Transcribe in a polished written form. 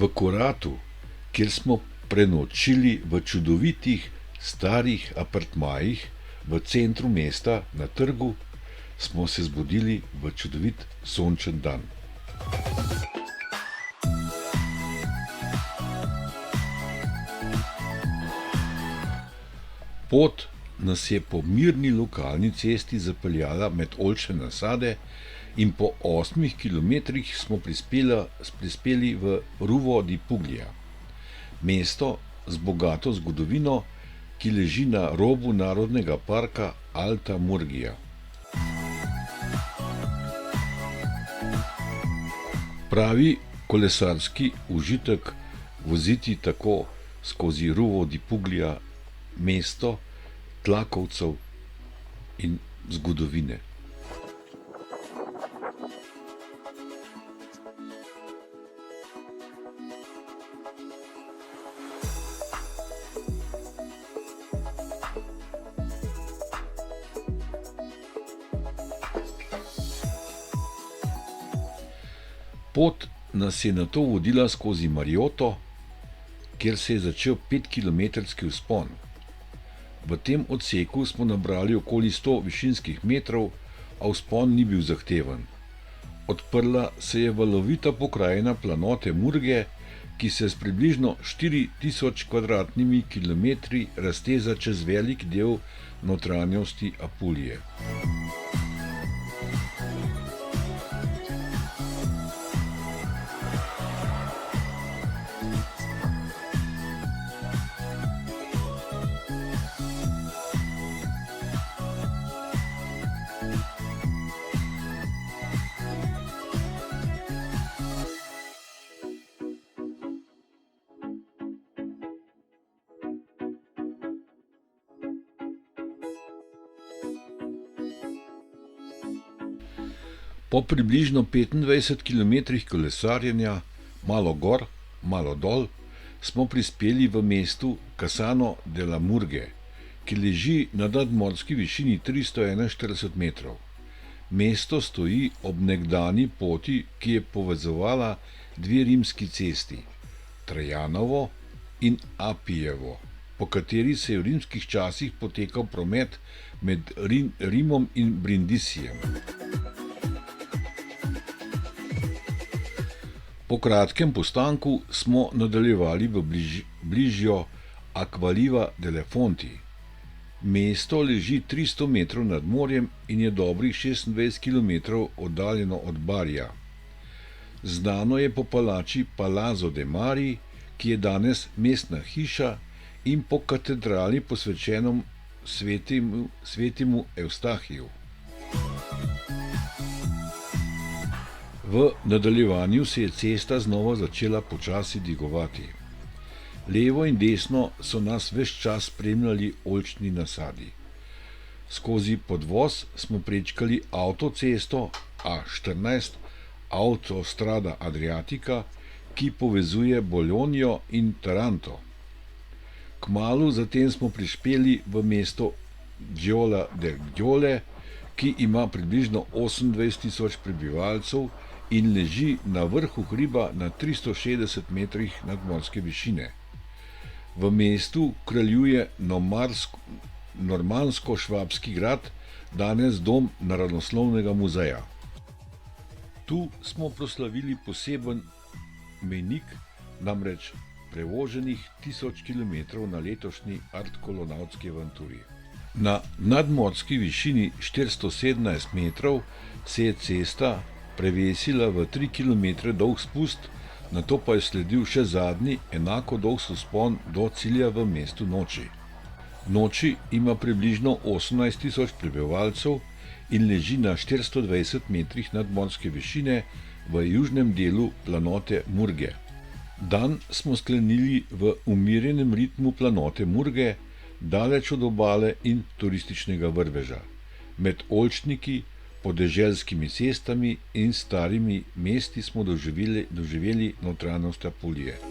V Koratu, kjer smo prenočili v čudovitih starih apartmajih v centru mesta na trgu, smo se zbudili v čudovit sončen dan. Pot nas je po mirni lokalni cesti zapeljala med oljčne nasade in po 8 kilometrih smo prispeli v Ruvo di Puglia, mesto z bogato zgodovino, ki leži na robu narodnega parka Alta Murgia. Pravi kolesarski užitek voziti tako skozi Ruvo di Puglia, mesto tlakovcev in zgodovine. Pot nas je nato vodila skozi Marioto, kjer se je začel 5-kilometrski vzpon. V tem odseku smo nabrali okoli 100 višinskih metrov, a vzpon ni bil zahteven. Odprla se je valovita pokrajina planote Murge, ki se s približno 4000 kvadratnimi kilometri razteza čez velik del notranjosti Apulije. Po približno 25 kilometrih kolesarjenja, malo gor, malo dol, smo prispeli v mestu Cassano della Murge, ki leži na nadmorski višini 341 metrov. Mesto stoji ob nekdanji poti, ki je povezovala dve rimski cesti, Trajanovo in Apijevo, po kateri se je v rimskih časih potekal promet med Rimom in Brindisijem. Po kratkem postanku smo nadaljevali v bližjo Acqualiva delle Fonti. Mesto leži 300 metrov nad morjem in je dobrih 26 kilometrov oddaljeno od Barija. Znano je po palači Palazzo de' Mari, ki je danes mestna hiša, in po katedrali posvečenem svetemu Evstahiju. V nadaljevanju se je cesta znova začela počasi dvigovati. Levo in desno so nas ves čas spremljali oljčni nasadi. Skozi podvoz smo prečkali avtocesto A14, Autostrada Adriatica, ki povezuje Bologno in Taranto. Kmalu zatem smo prispeli v mesto Giola del Giole, ki ima približno 28.000 prebivalcev in leži na vrhu hriba na 360 metrih nadmorske višine. V mestu kraljuje normansko-švabski grad, danes dom naravoslovnega muzeja. Tu smo proslavili poseben mejnik, namreč prevoženih 1000 km na letošnji artkolonavtski avanturi. Na nadmorski višini 417 metrov se je cesta prevesila v 3 km dolg spust, nato pa je sledil še zadnji, enako dolg vzpon do cilja v mestu Noči. Noči ima približno 18.000 prebivalcev in leži na 420 metrih nadmorske višine v južnem delu planote Murge. Dan smo sklenili v umirjenem ritmu planote Murge, daleč od obale in turističnega vrveža, med oljčniki, podeželskimi cestami in starimi mesti smo doživeli notranjost Apulije.